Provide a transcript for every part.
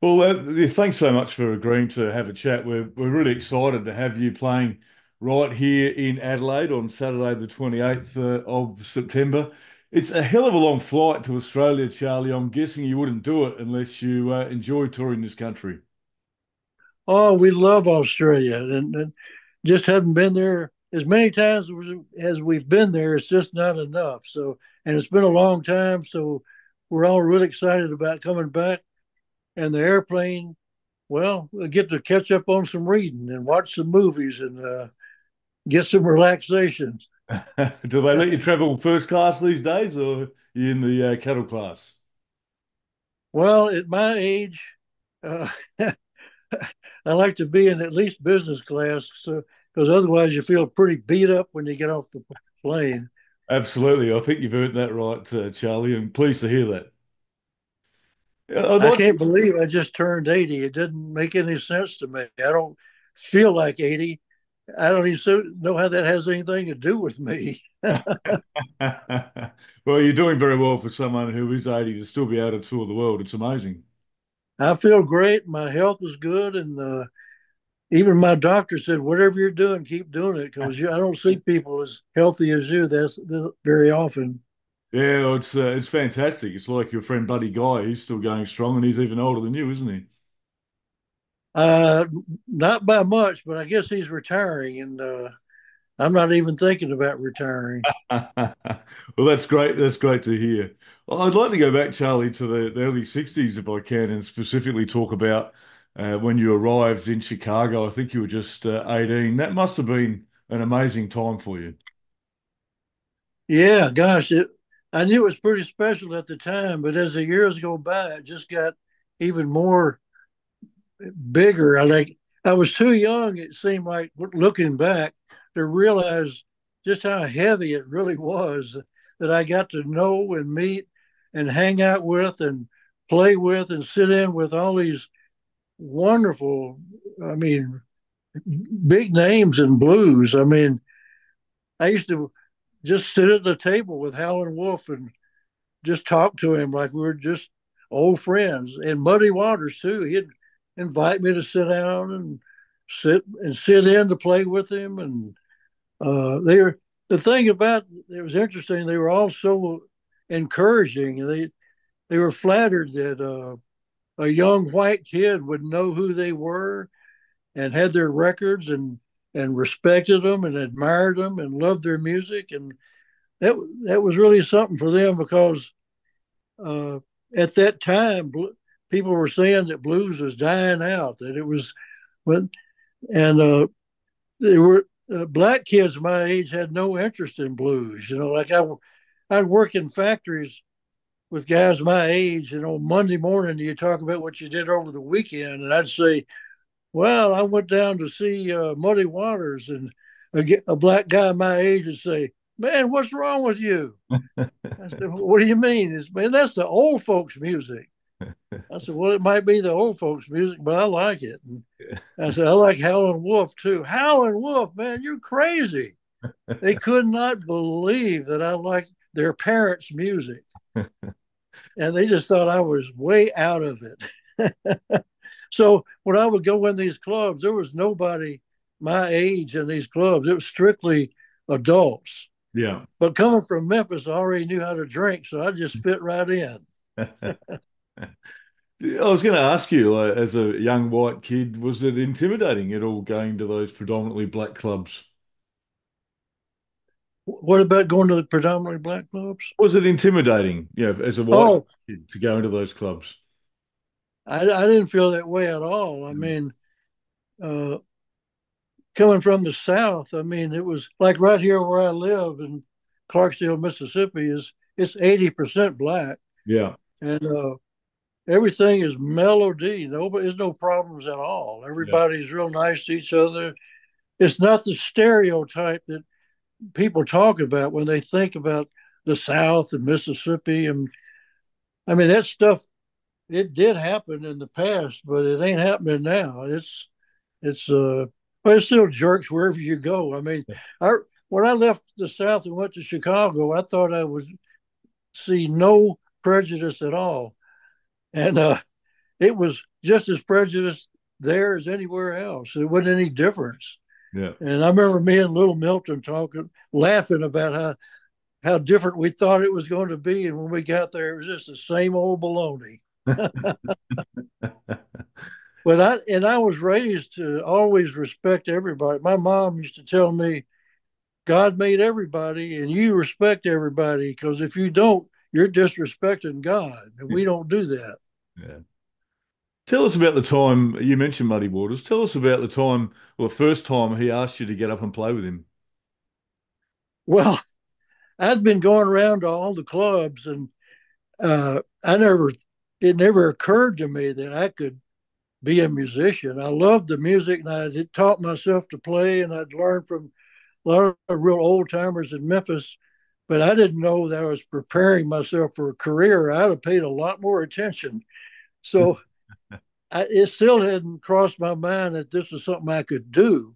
Well, yeah, thanks so much for agreeing to have a chat. We're really excited to have you playing right here in Adelaide on Saturday, the 28th of September. It's a hell of a long flight to Australia, Charlie. I'm guessing you wouldn't do it unless you enjoy touring this country. Oh, we love Australia, and just haven't been there as many times as we've been there. It's just not enough. So, and it's been a long time. So, we're all really excited about coming back. And the airplane, well, we'll get to catch up on some reading and watch some movies and get some relaxation. Do they let you travel first class these days, or are you in the cattle class? Well, at my age, uh, I like to be in at least business class, so because otherwise you feel pretty beat up when you get off the plane. Absolutely. I think you've earned that right, Charlie. I'm pleased to hear that. I'd I like can't believe I just turned 80. It didn't make any sense to me. I don't feel like 80. I don't even know how that has anything to do with me. Well, you're doing very well for someone who is 80 to still be able to tour the world. It's amazing. I feel great. My health is good. And even my doctor said, whatever you're doing, keep doing it because I don't see people as healthy as you. That's very often. Yeah, well, it's fantastic. It's like your friend Buddy Guy. He's still going strong, and he's even older than you, isn't he? Uh, Not by much, but I guess he's retiring. And I'm not even thinking about retiring. Well, that's great. That's great to hear. Well, I'd like to go back, Charlie, to the early 60s if I can, and specifically talk about when you arrived in Chicago. I think you were just 18. That must have been an amazing time for you. Yeah, gosh, I knew it was pretty special at the time, but as the years go by, it just got even more bigger. I was too young, it seemed like looking back to realize just how heavy it really was that I got to know and meet and hang out with and play with and sit in with all these wonderful, I mean, big names in blues. I mean, I used to just sit at the table with Howlin and just talk to him like we were just old friends. And Muddy Waters too. He'd invite me to sit down and sit in to play with him. And they were the thing about it was interesting. They were all so encouraging. They were flattered that a young white kid would know who they were and had their records and respected them and admired them and loved their music and that was really something for them because uh, at that time, people were saying that blues was dying out, that it was, when, and they were, black kids my age had no interest in blues. You know, I'd work in factories with guys my age, and on Monday morning, you talk about what you did over the weekend, and I'd say, well, I went down to see Muddy Waters, and a black guy my age would say, man, what's wrong with you? I said, what do you mean? It's, man, that's the old folks' music. I said, well, it might be the old folks' music, but I like it. And I said, I like Howlin' Wolf too. Howlin' Wolf, man, you're crazy. They could not believe that I liked their parents' music. And they just thought I was way out of it. So when I would go in these clubs, there was nobody my age in these clubs. It was strictly adults. Yeah. But coming from Memphis, I already knew how to drink, so I just fit right in. I was going to ask you, as a young white kid, was it intimidating at all going to those predominantly black clubs? What about going to the predominantly black clubs? Was it intimidating, as a white Oh, kid to go into those clubs? I didn't feel that way at all. I Mm. mean, uh, coming from the South, I mean, it was like right here where I live in Clarksdale, Mississippi, is it's 80% black, Yeah, and everything is melody. There's no problems at all. yeah, Everybody's real nice to each other. It's not the stereotype that people talk about when they think about the South and Mississippi. And I mean, that stuff, it did happen in the past, but it ain't happening now. It's well, it's still jerks wherever you go. I mean, I when I left the South and went to Chicago, I thought I would see no prejudice at all. And it was just as prejudiced there as anywhere else. It wasn't any difference. Yeah. And I remember me and Little Milton talking, laughing about how different we thought it was going to be. And when we got there, it was just the same old baloney. But I was raised to always respect everybody. My mom used to tell me, God made everybody, and you respect everybody, because if you don't, you're disrespecting God, and we don't do that. Yeah. Tell us about the time you mentioned Muddy Waters. Tell us about the time, well, the first time he asked you to get up and play with him. Well, I'd been going around to all the clubs, and it never occurred to me that I could be a musician. I loved the music, and I had taught myself to play, and I'd learned from a lot of real old timers in Memphis. But I didn't know that I was preparing myself for a career. I'd have paid a lot more attention. So it still hadn't crossed my mind that this was something I could do.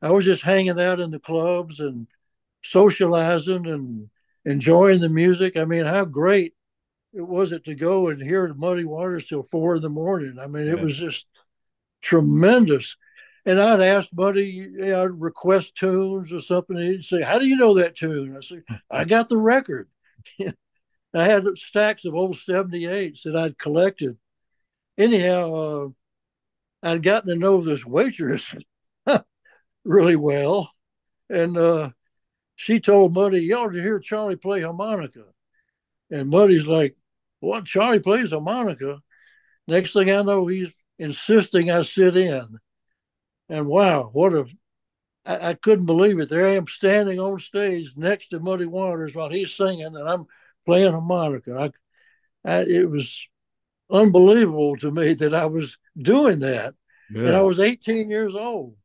I was just hanging out in the clubs and socializing and enjoying the music. I mean, how great it was it to go and hear the Muddy Waters till 4 in the morning. I mean, it Yeah. was just tremendous. And I'd ask Buddy, I'd request tunes or something. And he'd say, "How do you know that tune?" I said, "I got the record." I had stacks of old 78s that I'd collected. Anyhow, I'd gotten to know this waitress really well. And she told Muddy, "You ought to hear Charlie play harmonica." And Muddy's like, "What? Charlie plays harmonica?" Next thing I know, he's insisting I sit in. And wow, I couldn't believe it. There I am standing on stage next to Muddy Waters while he's singing, and I'm playing harmonica. It was unbelievable to me that I was doing that. And I Yeah. was 18 years old.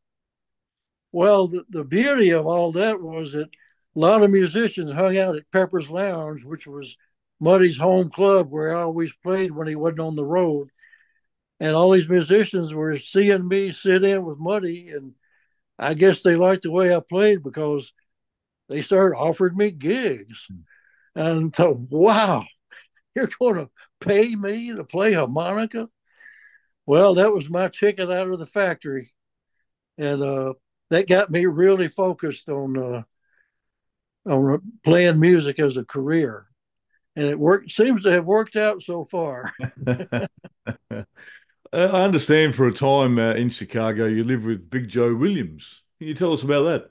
Well, the beauty of all that was that a lot of musicians hung out at Pepper's Lounge, which was Muddy's home club where I always played when he wasn't on the road. And all these musicians were seeing me sit in with Muddy, and I guess they liked the way I played because they started offering me gigs. And I thought, wow, you're going to pay me to play harmonica? Well, that was my ticket out of the factory. And that got me really focused on playing music as a career. And it seems to have worked out so far. I understand for a time in Chicago you lived with Big Joe Williams. Can you tell us about that?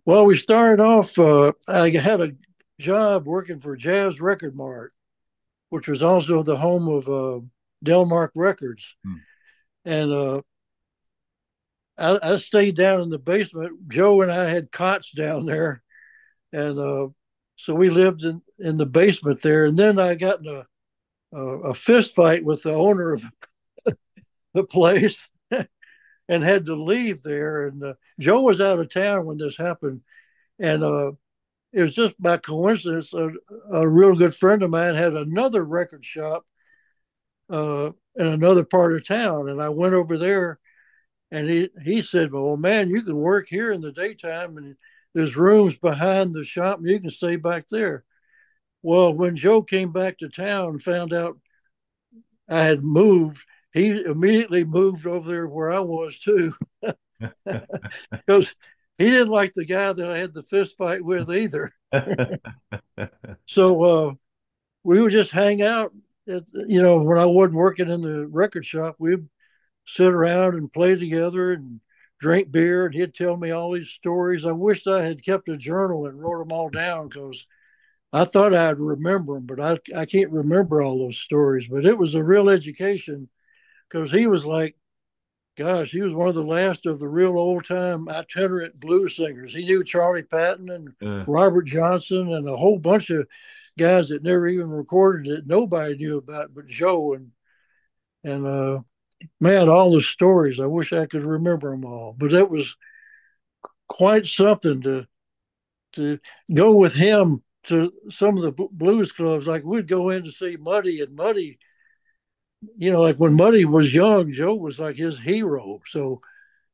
Well, we started off, I had a job working for Jazz Record Mart, which was also the home of Delmark Records. Hmm. And I stayed down in the basement. Joe and I had cots down there. And so we lived in the basement there. And then I got in a fist fight with the owner of the place and had to leave there. And Joe was out of town when this happened. And it was just by coincidence, a real good friend of mine had another record shop in another part of town. And I went over there and he said, "Well, man, you can work here in the daytime and there's rooms behind the shop and you can stay back there." Well, when Joe came back to town and found out I had moved, he immediately moved over there where I was too, because he didn't like the guy that I had the fist fight with either. So we would just hang out. When I wasn't working in the record shop, we'd sit around and play together and drink beer. And he'd tell me all these stories. I wished I had kept a journal and wrote them all down because I thought I'd remember them, but I can't remember all those stories. But it was a real education because he was like, gosh, he was one of the last of the real old time itinerant blues singers. He knew Charlie Patton and Yeah. Robert Johnson and a whole bunch of guys that never even recorded it. Nobody knew about but Joe. And man, all the stories, I wish I could remember them all. But that was quite something to go with him to some of the blues clubs. Like we'd go in to see Muddy, and Muddy, like when Muddy was young, Joe was like his hero. So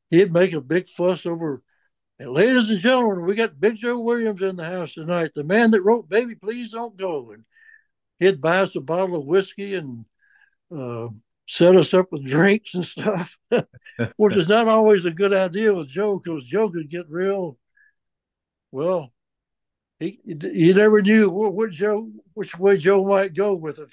he'd make a big fuss over, "And ladies and gentlemen, we got Big Joe Williams in the house tonight, the man that wrote Baby Please Don't Go." And he'd buy us a bottle of whiskey and uh, set us up with drinks and stuff, which is not always a good idea with Joe because Joe could get real. Well, he never knew which way Joe might go with it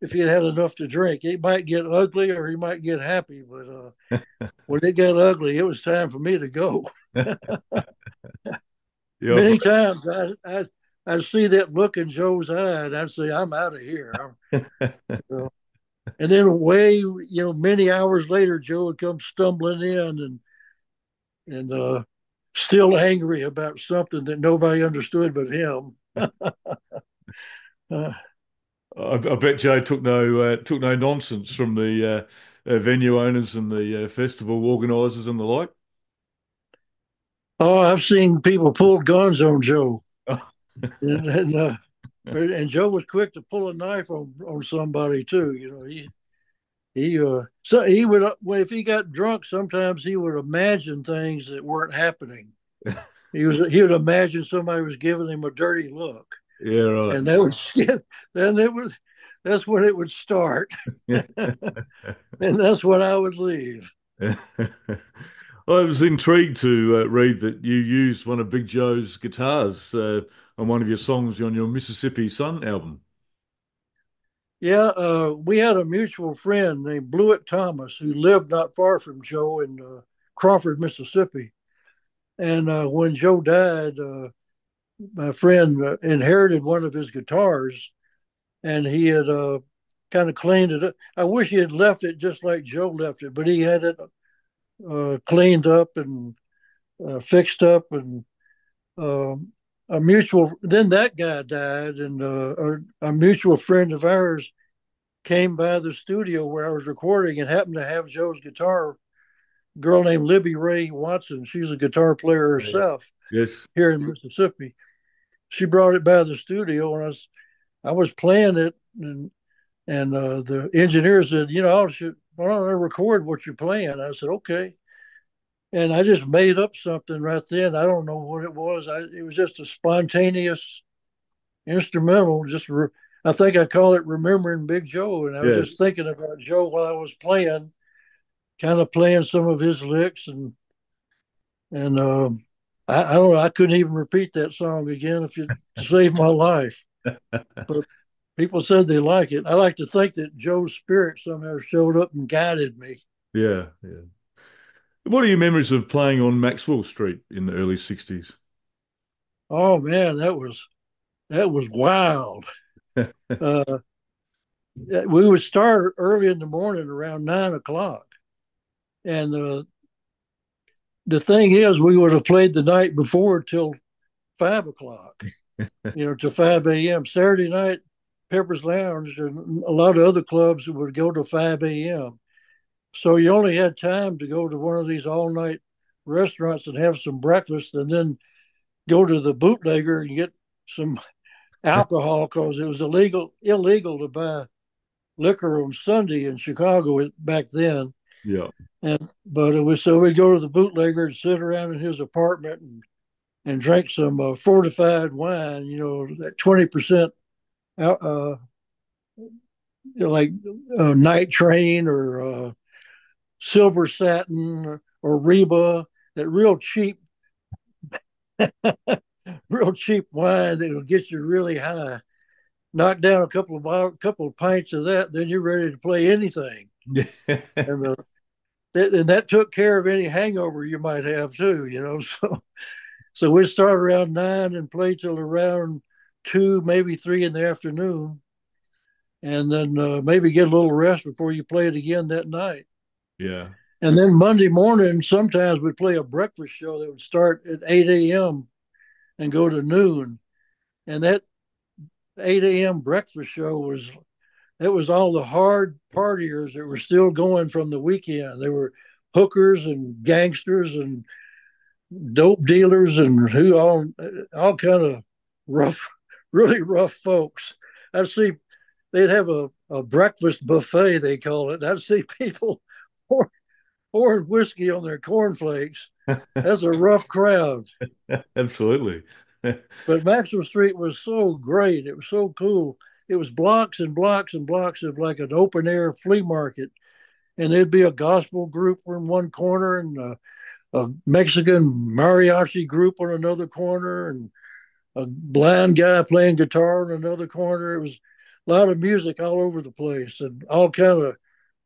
if he had enough to drink. He might get ugly or he might get happy, but when it got ugly, it was time for me to go. Yeah, Many times I'd see that look in Joe's eye, and I'd say, "I'm out of here." You know? And then many hours later, Joe would come stumbling in and still angry about something that nobody understood but him. uh, I bet Joe took no nonsense from the venue owners and the festival organisers and the like. oh, I've seen people pull guns on Joe, and and Joe was quick to pull a knife on somebody too. He would if he got drunk, sometimes he would imagine things that weren't happening. He would imagine somebody was giving him a dirty look, Yeah, right. and that was then it was that's when it would start, and that's when I would leave. I was intrigued to read that you used one of Big Joe's guitars on one of your songs on your Mississippi Sun album. Yeah, we had a mutual friend named Blewett Thomas who lived not far from Joe in Crawford, Mississippi. And when Joe died, my friend inherited one of his guitars, and he had kind of cleaned it up. I wish he had left it just like Joe left it, but he had it cleaned up and fixed up, and a mutual. Then that guy died, and a mutual friend of ours came by the studio where I was recording and happened to have Joe's guitar. A girl named Libby Ray Watson. She's a guitar player herself Yes. here in Mississippi. She brought it by the studio, and I was playing it, and the engineer said, why don't I record what you're playing? I said, okay. And I just made up something right then. I don't know what it was. It was just a spontaneous instrumental. I think I call it "Remembering Big Joe," and I was Yes. just thinking about Joe while I was playing, kind of playing some of his licks, and I don't know. I couldn't even repeat that song again if you to save my life. But people said they like it. I like to think that Joe's spirit somehow showed up and guided me. Yeah, yeah. What are your memories of playing on Maxwell Street in the early 60s? Oh man, that was wild. Uh, we would start early in the morning around 9 o'clock, and the thing is, we would have played the night before till 5 o'clock. To 5 a.m. Saturday night, Pepper's Lounge and a lot of other clubs would go to 5 a.m. So you only had time to go to one of these all night restaurants and have some breakfast, and then go to the bootlegger and get some alcohol because it was illegal to buy liquor on Sunday in Chicago back then. Yeah, But it was so we'd go to the bootlegger and sit around in his apartment and drink some fortified wine, that 20%, like Night Train or Silver Satin or Reba, that real cheap wine that will get you really high. Knock down a couple of pints of that, then you're ready to play anything. yeah. And that took care of any hangover you might have too. So we'd start around 9 and play till around 2, maybe 3 in the afternoon, and then maybe get a little rest before you play it again that night. Yeah. And then Monday morning, sometimes we'd play a breakfast show that would start at 8 a.m. and go to noon. And that 8 a.m. breakfast show was all the hard partiers that were still going from the weekend. They were hookers and gangsters and dope dealers and who all kind of rough, really rough folks. I'd see they'd have a breakfast buffet, they call it. I'd see people pouring whiskey on their cornflakes. That's a rough crowd. Absolutely. But Maxwell Street was so great. It was so cool. it was blocks and blocks and blocks of like an open air flea market, and there'd be a gospel group in one corner and a Mexican mariachi group on another corner, and a blind guy playing guitar in another corner. It was a lot of music all over the place and all kind of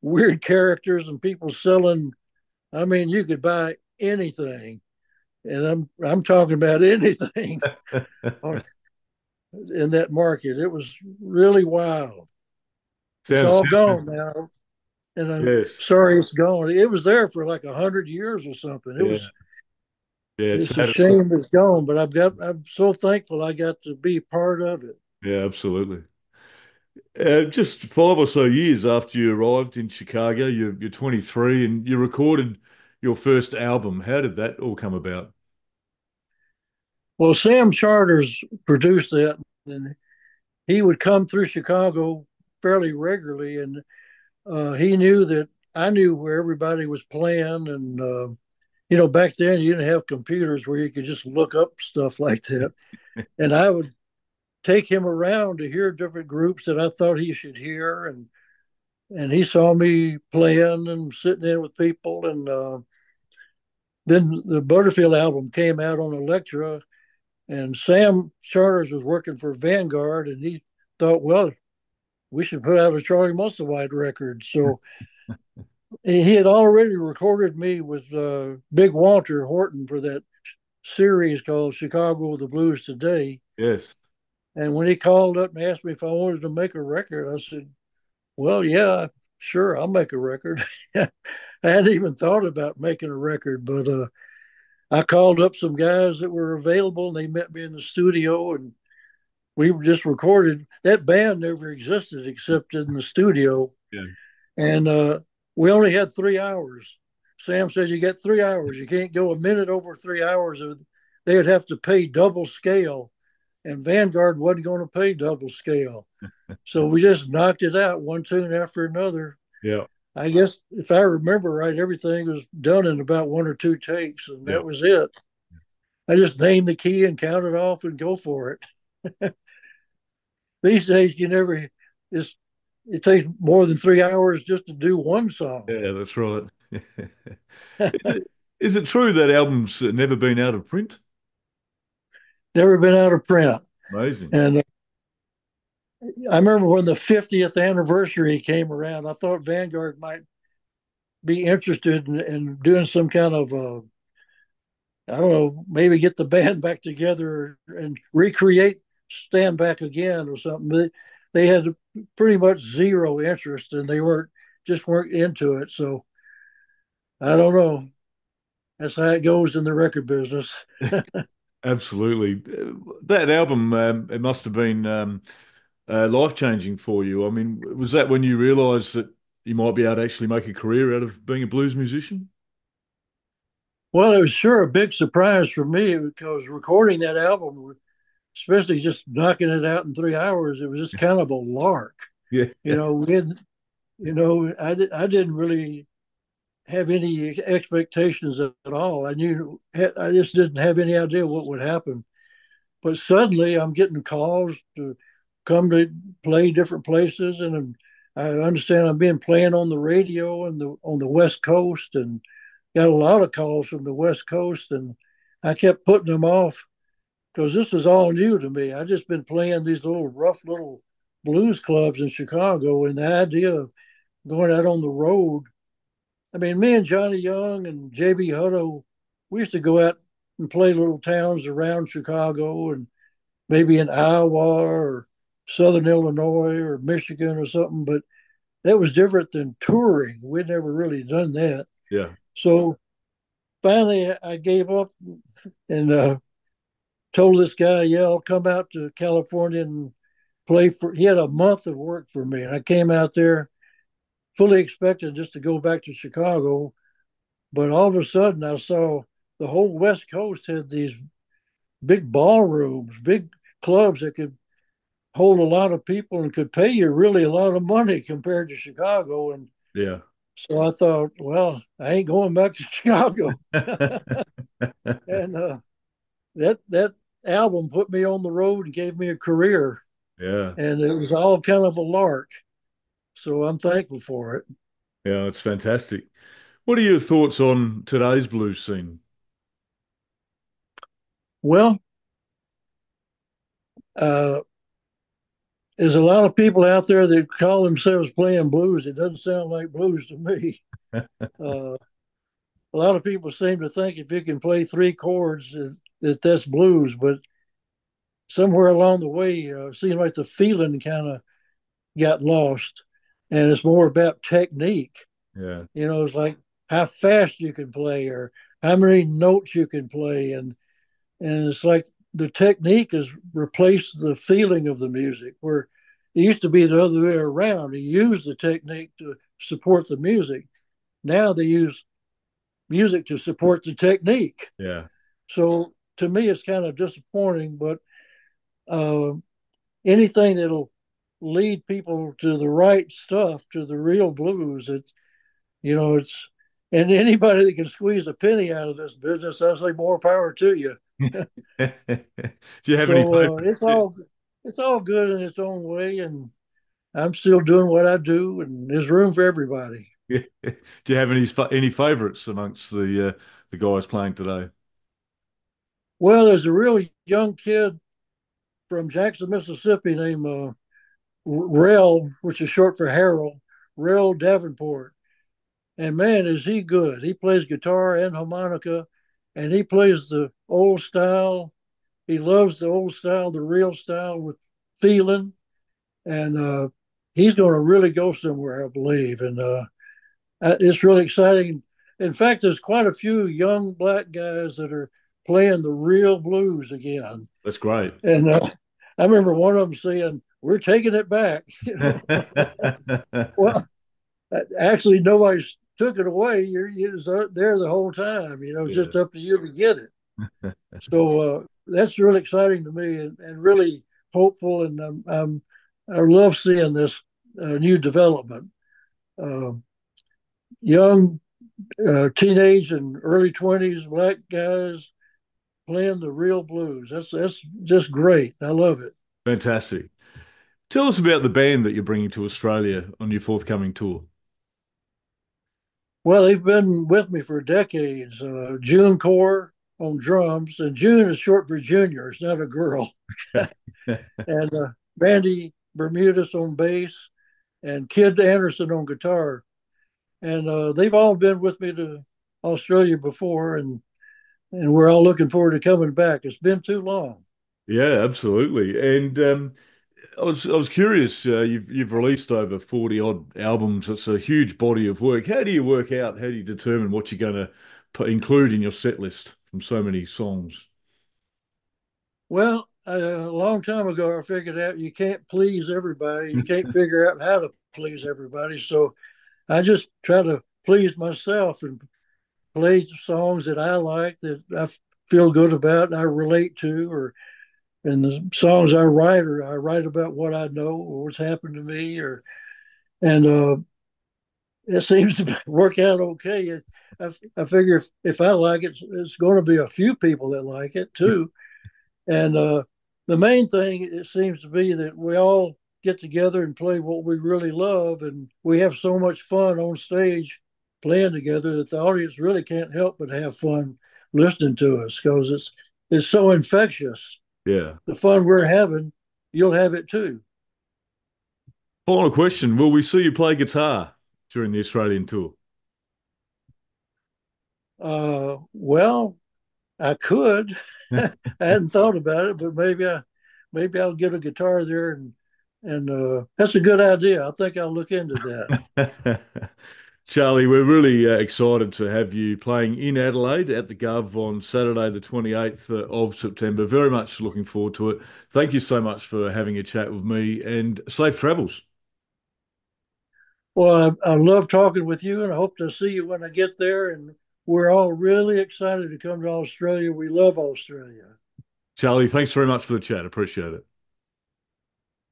weird characters and people selling. I mean, you could buy anything, and I'm talking about anything in that market. It was really wild. It's Sounds all gone fantastic. now, and I'm Yes. sorry it's gone. It was there for like 100 years or something. It Yeah. was. Yeah. It's It's a sad. It's not. shame it's gone, but I'm so thankful I got to be part of it. Yeah, absolutely. Just 5 or so years after you arrived in Chicago, you're 23 and you recorded your first album. How did that all come about? Well, Sam Charters produced that, and he would come through Chicago fairly regularly, and he knew that I knew where everybody was playing, and back then you didn't have computers where you could just look up stuff like that, and I would take him around to hear different groups that I thought he should hear, and he saw me playing and sitting in with people, and then the Butterfield album came out on Elektra, and Sam Charters was working for Vanguard, and he thought, well, we should put out a Charlie Musselwhite record. So he had already recorded me with Big Walter Horton for that series called Chicago the Blues Today. Yes. And when he called up and asked me if I wanted to make a record, I said, well, yeah, sure, I'll make a record. I hadn't even thought about making a record, but I called up some guys that were available, and they met me in the studio, and we just recorded. That band never existed except in the studio, Yeah. and we only had 3 hours. Sam said, "You got 3 hours. You can't go a minute over 3 hours. They would have to pay double scale, and Vanguard wasn't going to pay double scale. So we just knocked it out, one tune after another. Yeah. I guess if I remember right, everything was done in about one or two takes, and Yeah. that was it. I just named the key and counted off and go for it. These days, you never. It's, it takes more than 3 hours just to do one song. Yeah, that's right. Is it true that album's never been out of print? Never been out of print. Amazing. And I remember when the 50th anniversary came around, I thought Vanguard might be interested in doing some kind of I don't know, maybe get the band back together and recreate Stand Back Again or something. But they had pretty much zero interest, and they weren't into it. So I don't know. That's how it goes in the record business. Absolutely. That album, it must have been life-changing for you. I mean, was that when you realized that you might be able to actually make a career out of being a blues musician? Well, it was sure a big surprise for me because recording that album, especially just knocking it out in 3 hours, it was just kind of a lark. Yeah. We had, I didn't really have any expectations at all. I just didn't have any idea what would happen. But suddenly I'm getting calls to come to play different places, and I understand I'm being playing on the radio and on the West Coast, and got a lot of calls from the West Coast, and I kept putting them off because this was all new to me. I just been playing these little rough little blues clubs in Chicago, and the idea of going out on the road. I mean, me and Johnny Young and JB Hutto, we used to go out and play little towns around Chicago and maybe in Iowa or Southern Illinois or Michigan or something, but that was different than touring. We'd never really done that. Yeah. So finally, I gave up and told this guy, "Yeah, I'll come out to California and play for." He had a month of work for me, and I came out there fully expected just to go back to Chicago. But all of a sudden, I saw the whole West Coast had these big ballrooms, big clubs that could hold a lot of people and could pay you really a lot of money compared to Chicago. And Yeah. so I thought, well, I ain't going back to Chicago. And that album put me on the road and gave me a career. Yeah. and it was all kind of a lark. So I'm thankful for it. Yeah, it's fantastic. What are your thoughts on today's blues scene? Well, uh, there's a lot of people out there that call themselves playing blues. It doesn't sound like blues to me. Uh, a lot of people seem to think if you can play three chords, that that's blues. But somewhere along the way, it seems like the feeling kind of got lost, and it's more about technique. Yeah. It's like how fast you can play or how many notes you can play, and it's like the technique has replaced the feeling of the music. Where it used to be the other way around. You use the technique to support the music. Now they use music to support the technique. Yeah. So to me, it's kind of disappointing. But uh, anything that'll lead people to the right stuff, to the real blues, it's and anybody that can squeeze a penny out of this business, I say more power to you. Do you have any So favorite? it's all good in its own way, and I'm still doing what I do, and there's room for everybody. Do you have any favorites amongst the guys playing today? Well, there's a really young kid from Jackson, Mississippi named Rel, which is short for Harold, Rel Davenport. And man, is he good. He plays guitar and harmonica, and he plays the old style. He loves the old style, the real style with feeling. And he's going to really go somewhere, I believe. And it's really exciting. In fact, there's quite a few young black guys that are playing the real blues again. That's great. And I remember one of them saying, "We're taking it back." Well, actually, nobody's took it away. You're there the whole time. It's Yeah, just up to you to get it. So that's really exciting to me, and really hopeful. And I love seeing this new development. Uh, Young, teenage, and early 20s black guys playing the real blues. That's just great. I love it. fantastic. Tell us about the band that you're bringing to Australia on your forthcoming tour. Well, they've been with me for decades. June Core on drums, and June is short for junior. It's not a girl. And Randy Bermudez on bass, and Kid Anderson on guitar. And they've all been with me to Australia before, and we're all looking forward to coming back. It's been too long. Yeah, absolutely. And I was curious. You've released over 40 odd albums. It's a huge body of work. How do you work out? How do you determine what you're going to include in your set list from so many songs? Well, a long time ago, I figured out you can't please everybody. You can't figure out how to please everybody. So I just try to please myself and play songs that I like, that I feel good about, and I relate to, or and the songs I write about what I know or what's happened to me, or and it seems to work out okay. I figure if I like it, it's going to be a few people that like it too. And the main thing, it seems to be that we all get together and play what we really love, and we have so much fun on stage playing together that the audience really can't help but have fun listening to us because it's so infectious. Yeah. The fun we're having, you'll have it too. Final question. Will we see you play guitar during the Australian tour? Well, I could. I hadn't thought about it, but maybe I'll get a guitar there, and that's a good idea. I think I'll look into that. Charlie, we're really excited to have you playing in Adelaide at the Gov on Saturday, the 28th of September. Very much looking forward to it. Thank you so much for having a chat with me and safe travels. Well, I love talking with you, and I hope to see you when I get there. And we're all really excited to come to Australia. We love Australia. Charlie, thanks very much for the chat. Appreciate it.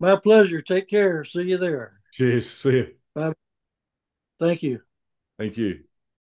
My pleasure. Take care. See you there. Cheers. See you. Bye. Thank you. Thank you.